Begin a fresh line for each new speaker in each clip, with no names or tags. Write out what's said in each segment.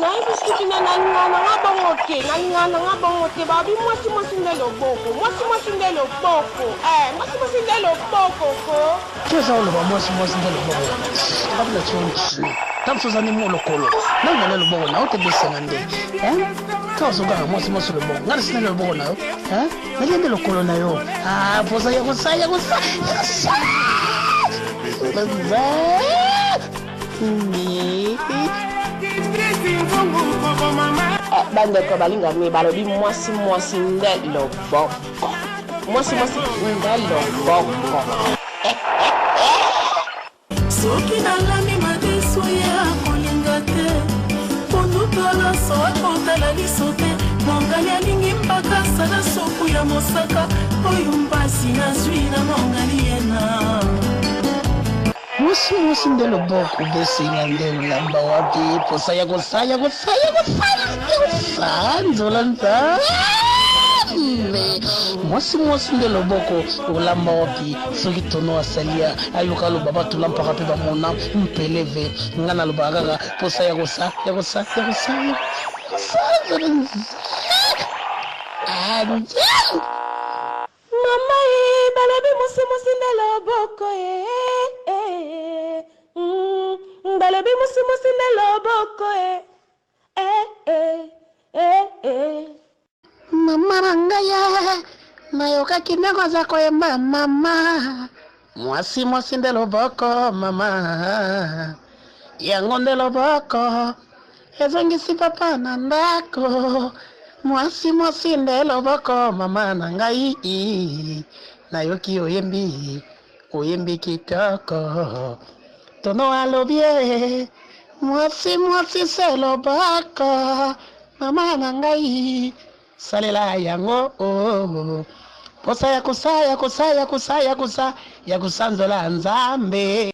biscuit na ngana ngabongote babi mwasi ndelo boko mwasi ndelo boko mwasi ndelo boko ko
kesa lo mwasi ndelo boko kabla chonchi tamsoza ni mo lokolo nanga le boko na ote besanga nde kazo ga mwasi lo boko ngana sina le boko na yo nende lokolo na yo poza ya kusaya
bandeko balinga mi balobi mwasi ndelo boko mwasi ndelo boko
soki nalami madeso ya kolinga te ponukala soakotala liso te mongali alingi mpaka sala soku ya mosaka oyo mpasi nazwi na mongali yena
mwasi ndelo boko besinga ndelo lamba wapi posa ya kusaya nzolanza mwasi ndelo boko olamba wapi soki tono asalia ayoka loba bato lampaka mpe bamona mpeleve nga na loba kaka posa ya kosa
mama balobi mwasi ndelo boko balobi mwasi ndelo boko
mama rangaya nayoka kineko za koyemba mama mwasi ndelo boko mama yango ndelo boko ezongisi papa na ndako mwasi ndelo boko mama na ngai nayoki oyembi kitoko tono alobie mwasi selo boko mama na ngai salela yango posa ya kusanzola nzambe.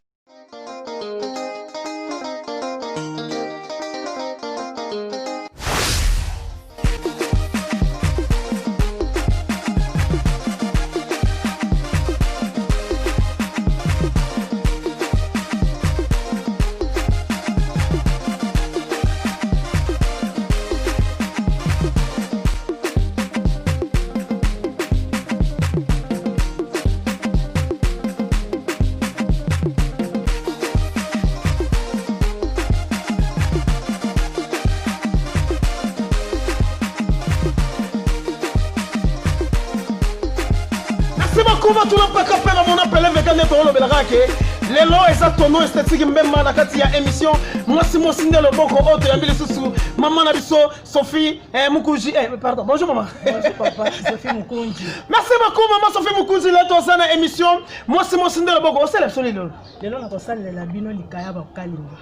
Tu n'as pas capé dans mon appel avec un étoile au Belrake. Les lois et ça ton nom esthétique même à la quatrième émission. Moi c'est mon signe le boko autre et Ambil Soussou. Maman Nabiso, Sophie Mukunji. Pardon, bonjour maman.
Bonjour papa, Sophie Mukunji.
Merci beaucoup maman Sophie Mukunji. Là dans cette émission. Moi c'est mon signe le boko. On célèbre sur les lois.
Les lois on célèbre la bino likaya bakalinga.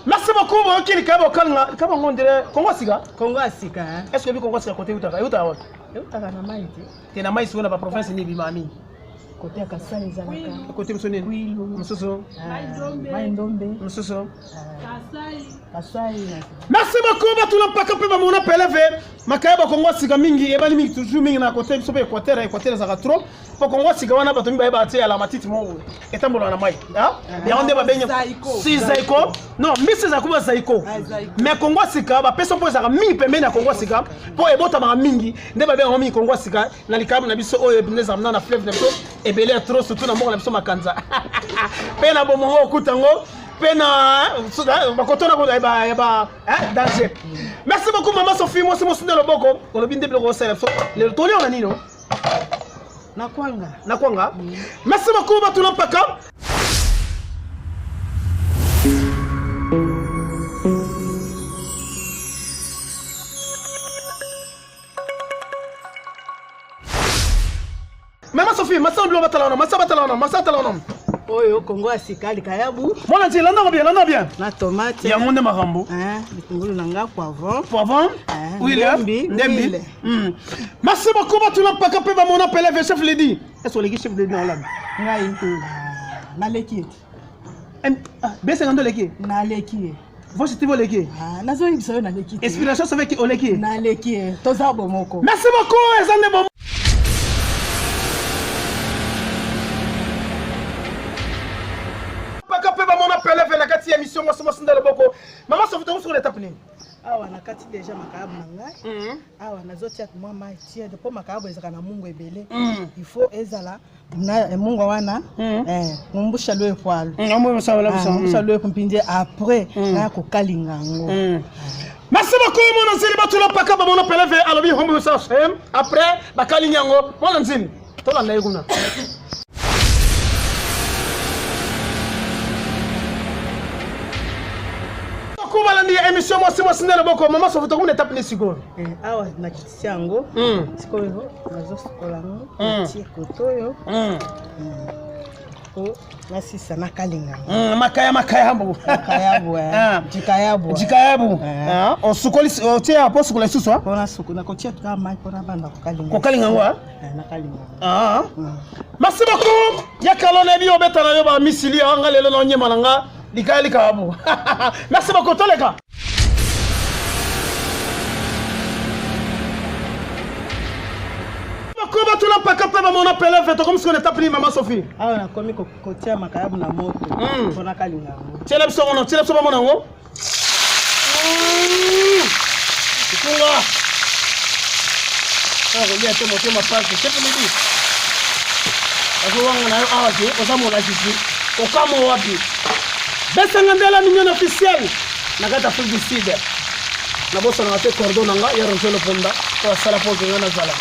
Merci beaucoup mon qui likaya bakalinga. Comment on dirait Congo Siga?
Congo Sika.
Est-ce que vous Congo Siga côté où tu as?
Utaka na maïti.
Tu na maïti sur la province ni bimami.
Côté à Kassai Zalaka.
Côté Moussonné.
Oui,
Moussoso.
Maïndombe.
Moussoso.
Kassai.
Merci beaucoup, tout le monde capé mon appel avec Makaya Congo Siga mingi et bali mingi toujours mingi na côté sobe Équateur za trop. Pour Congo Siga wana bato mba ba à la matiti mo etambola na mai. Ah? Ya onde ba benya. Si Zaiko. Non, Miss Zakuba Zaiko. Mais Congo Siga ba peso po za mingi pembeni na Congo Siga. Po ebota ba mingi nde ba benga mingi Congo Siga na likam na biso oyo ebineza na fleuve na biso ebele trop surtout na moko na biso makanza. Pena bomo okutango. Pena bakotona ko ba danger. Merci beaucoup maman Sophie, moi c'est mon signe le boko. On le binde bloko célèbre. Le tolé on a nino. Nakwanga. Merci beaucoup Batula Paka. Maman Sophie, ma semble batalana.
Oyo Congo Sika likayabu.
Mona nti landa bien.
Na tomate.
Ya monde marambo.
Bitungulu nanga poivron.
Ndembi. Merci beaucoup Batula Paka pe ba mon appel avec chef Lady. Est-ce que les chef Lady on l'a?
Ngai. Na leki.
Bese ngando leki.
Na leki.
Vous êtes leki.
Nazo ibiso na leki.
Inspiration c'est avec oleki.
Na leki. Toza bomoko.
Merci beaucoup Ezande Bomo. Mon appel avec la quatrième émission, moi c'est le boko. Maman, ça vous donne sur l'étape.
awa nakati déjà makayabu na ngai awa nazotia mwa mai tiede mpo makayabu ezalaka na mungu ebele il faut ezala na mungu wana ngumbusha lo ekwalo ngumbusha lo ekumpindie après naya kokalinga yango.
Merci beaucoup mon nzili batula paka ba mona peleve alobi hombo sa après bakalinga yango mon nzili tola na yeguna. Kubalandi émission moi c'est ndelo boko mama so futa kuna tape ni siko
awa na kitisi yango siko yo nazo sokola ngo tie kotoyo ko nasisa na kalinga
makayabu jikayabu on sukoli o tie apo sukola suso
on sukona ko tie ka mai ko na banda ko
kalinga ngo
na kalinga
merci beaucoup yakalona bi obetana yo ba misili anga lelo no nyema nanga Likali kabu. Merci beaucoup tous les gars. Comment tu l'as pas capable mon appel fait comme ce qu'on est appelé maman Sophie.
Ah on a commis côté makayabu na moto. On a kalinga.
Tu l'as sur mon nango. Kunga. Ah regarde ton moto ma passe, c'est pour me dire. Ago wanga na awaje, ozamu la jiji. Okamo wapi? Besangandela mignon officiel nakata full du sud na bossa na te cordon nga ya ronjolo ponda ko sala pose ngana zala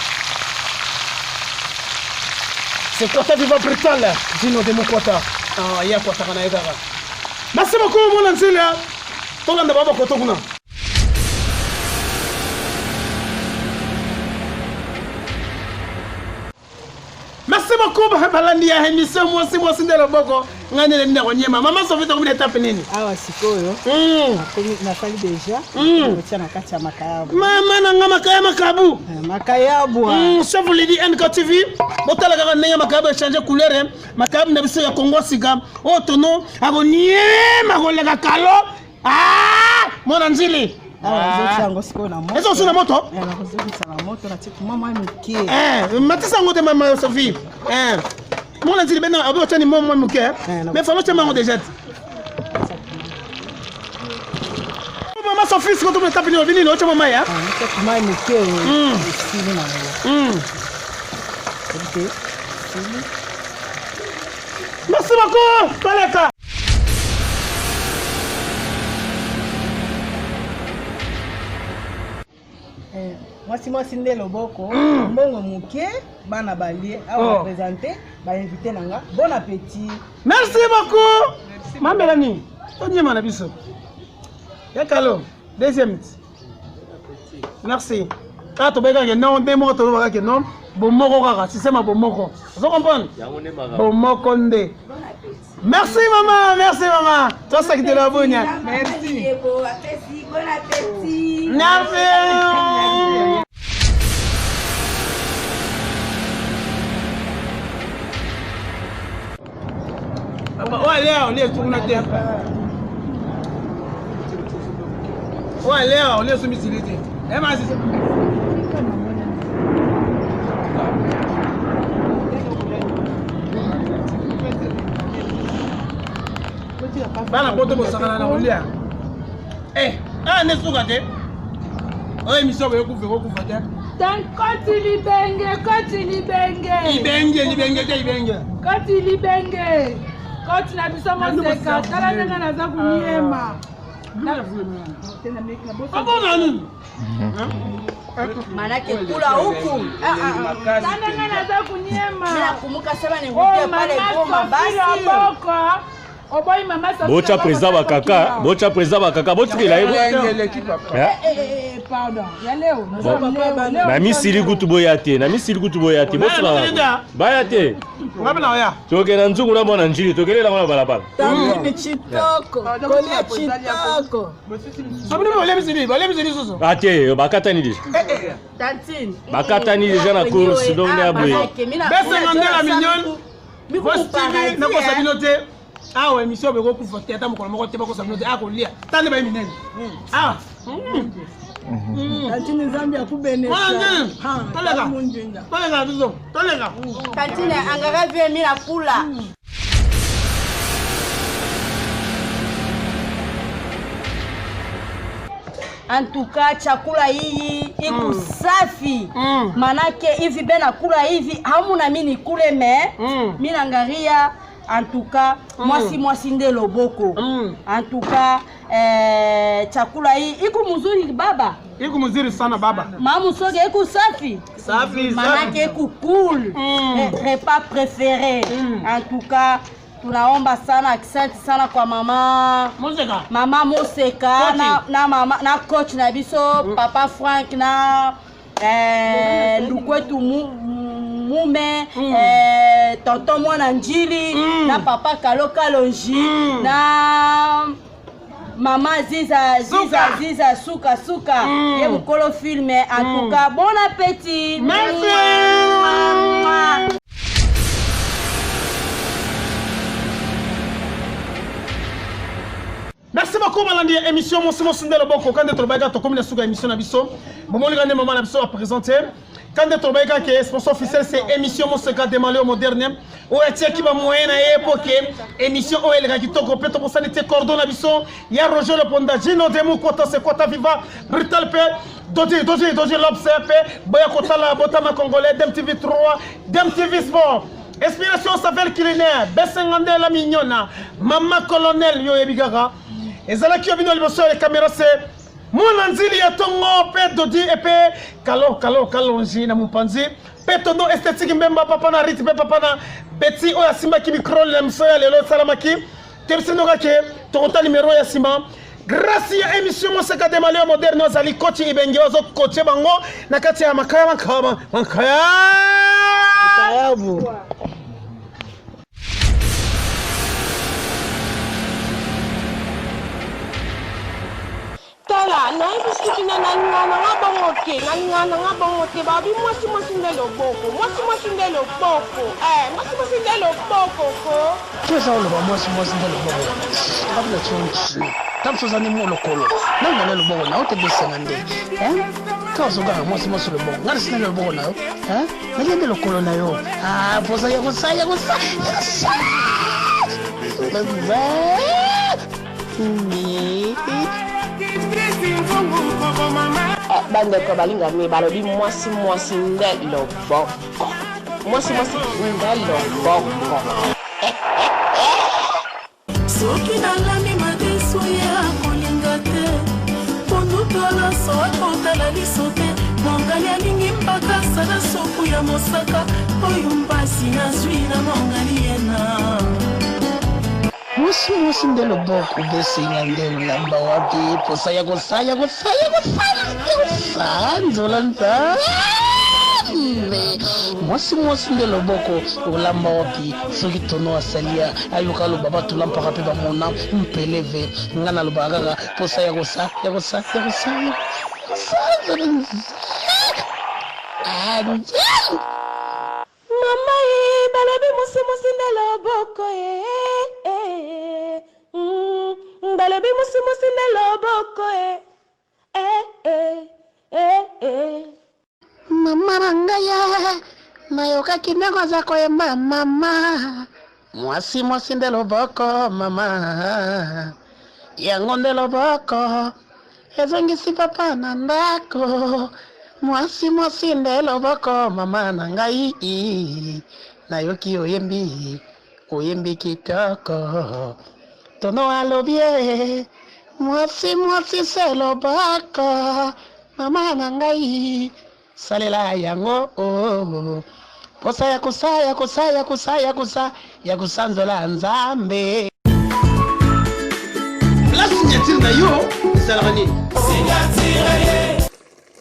c'est côté viva brutal dino de mukota ya ko takana ega merci beaucoup mon nzila to landa baba ko to kuna merci beaucoup balandi ya émission moi ndelo boko ngane ndeko nyema mama Sophie to kuna tape nini
awa sikoyo na fali déjà tia na kati ya makayabu
mama nanga makayabu chef lady NKTV botala kaka ndenge makayabu changer couleur makayabu na biso ya Congo sika o tono agonyema kolega kalo mona nzili Eso suna moto? Matisa ngote mama Sophie. Mona nzili bena abo tani mama muke. Mais falo chama ngo déjà. Mama Sophie siko to tape ni obini no chama maya.
Mama muke.
Merci beaucoup. Paleka.
Mwasi ndelo boko mbongo muke bana balie awa présenter ba invité nanga bon appétit.
Merci beaucoup Mamelani tonyema na biso yakalo deuxième merci to beka ke non de moko to beka ke non bomoko kaka sisema bomoko vous comprenez bomoko nde. Merci maman toi ça qui te la bonne merci bon appétit merci. Leo tuna tempa. Leo sumisilite. Ema sisi. Bana poto bosangana na olia. Ne suka te. Oye misobe yokufa te.
Dan koti libenge. Koti libenge. Koti na biso moseka tala ndenge naza kuniema.
Manake kula huku.
Tala ndenge naza kuniema.
Mimi nakumbuka sema ningudia pale Goma basi.
Oboy mama Sophie.
Bocha président bakaka botikela yebo.
Pardon. Ya leo.
Na misili kutu boyate. Botra. Bayate.
Ngabela oya.
Tokena nzungu na mwana njili tokelela mwana balabala.
Tamini chitoko. Kolia chitoko.
Sabini bole misili soso.
Ate bakatani deja.
Tantine.
Bakatani deja na course donc na boye.
Besa ngandela mignon. Vostini na ko sabinote. Émission beko kufa te ata mokolo moko te bako sabinote akolia. Tande ba minene.
Tantine Zambia kubene.
Tolega biso.
Tantine angara vie mira kula. En tout cas, chakula hii iko safi. Manake hivi bena kula hivi hamuna mini kule me. Mimi naangalia en tout cas mwasi nde loboko. En tout cas chakula hii iko mzuri baba.
Iko mzuri sana baba.
Mama soge iko safi.
Safi.
Manake iko cool. Repas préféré. En tout cas tunaomba sana, asante sana kwa mama Moseka na mama na coach na biso papa Frank na ndukwetu mume tonton mwana njili na papa Kalonji na mama Ziza suka ye mukolo filme. En tout cas bon appétit.
Merci. Merci beaucoup Malandi, émission Monsimo Sindelo Boko. Quand tu regardes ton commune sous émission Nabiso, bon on regarde maman Nabiso à présenter. Quand tu regardes que sponsor officiel c'est émission Monseka de Malio moderne. O etie qui va moyen à époque émission o el qui toko peto pour sanité cordon Nabiso. Ya Roger le Ponda Gino Demu Kota se Kota Viva Brutal P. Doji l'observe. Boya Kota la Botama Congolais, Dem TV 3, Dem TV Sport. Inspiration Savel culinaire, Bessengande la mignonna, Mama Colonel Yo Ebigaga. Et ça là qui a vu dans le les caméras c'est mon anzili ya tongo pe dodi et pe kalonji na mupanzi pe tono esthétique mbemba papa na rit pe papa na beti o ya simba ki micro le mso ya lelo salama ki tebisino ka ke tonta numéro ya simba grâce à émission Monseka de Malio moderne ozali coach ibenge ozo coach bango na kati ya makaya Kayabu.
Tala, na ibiskiti na nangana nga bongote, babi mwasi ndelo boko, mwasi ndelo boko ko.
Kesa oloba mwasi ndelo boko. Kabla chonchi. Tamsoza ni mo lokolo. Nanga ndelo boko na otebesenga nde. Kazo ga mwasi lo boko. Ngari sina ndelo boko nayo. Nali ndelo lokolo nayo. Poza ya kusaya.
Bandeko balinga mi balobi mwasi ndelo boko. Mwasi ndelo boko.
Soki nalami madeso ya kolinga te ponutala soakotala liso te mongali alingi mpaka sala soku ya mosaka oyo mpasi nazwi na mongali yena
Mwasi ndelo boko besinga ndelo lamba wapi posa ya kusaya nzolanta mwasi ndelo boko ulamba wapi soki tono asalia ayuka lo baba tulampa kape ba mona mpeleve ngana lo bagaga posa ya kusa
Mama balobi mwasi ndelo boko balobi mwasi ndelo boko
Mama rangaya nayoka kinako zako ye mama mwasi ndelo boko mama yango ndelo boko ezongisi papa na ndako mwasi ndelo boko mama na ngai nayoki oyembi kitoko tono alobie mwasi selo boko mama na ngai salela yango posa ya kusanzola nzambe
la signature na yo ezalaka nini?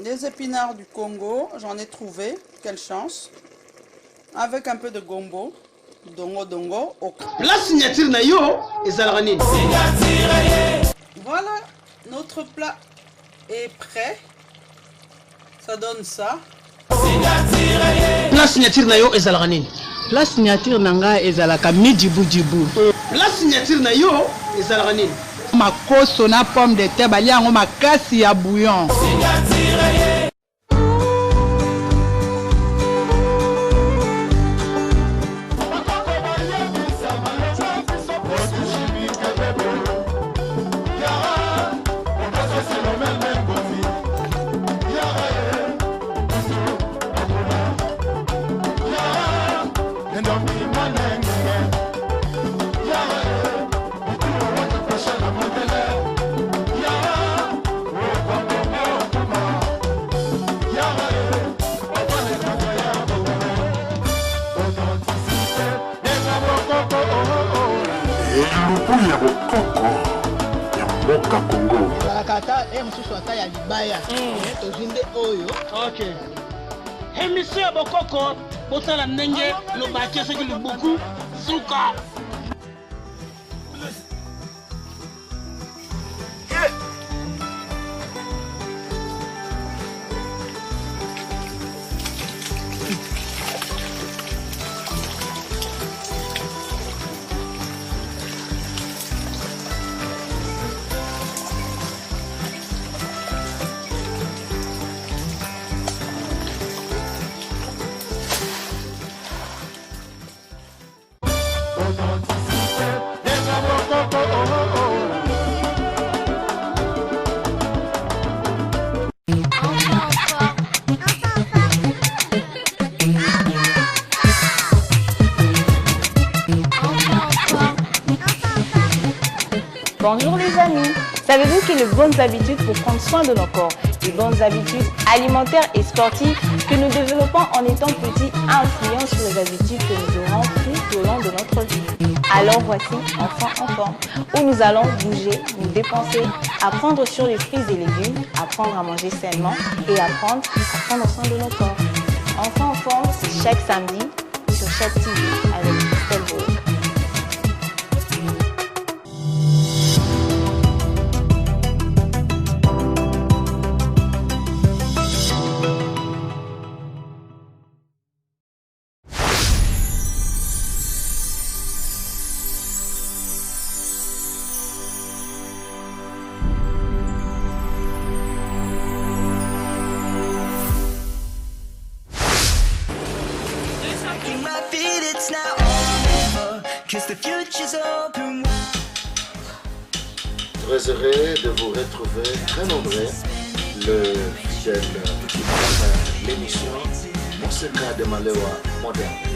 Les épinards du Congo, j'en ai trouvé, quelle chance, avec un peu de gombo, dongo, ok.
La signature na yo ezalaka nini?
Voilà, notre plat est prêt. Ça donne ça.
La signature na yo ezalaka nini?
La signature nanga ezalaka mijibu.
La signature na yo ezalaka nini?
Makoso na pomme de terre baliango makasi ya bouillon.
ya bokoko ya mboka Congo.
Kata mosusu ata ya libaya tozwi nde oyo.
Ok. Émission ya bokoko botala ndenge lobaki soki lubuku suka.
Bonjour les amis, savez-vous qu'il y a de bonnes habitudes pour prendre soin de nos corps, des bonnes habitudes alimentaires et sportives que nous développons en étant petits influencent sur les habitudes que nous aurons tout au long de notre vie. Alors voici Enfants en forme, où nous allons bouger, nous dépenser, apprendre sur les fruits et légumes, apprendre à manger sainement et apprendre à prendre soin de nos corps. Enfants en forme, c'est chaque samedi sur chaque TV avec Christelle Bourg.
Très heureux de vous retrouver très nombreux, le fidèle l'émission Monseka de Malewa moderne.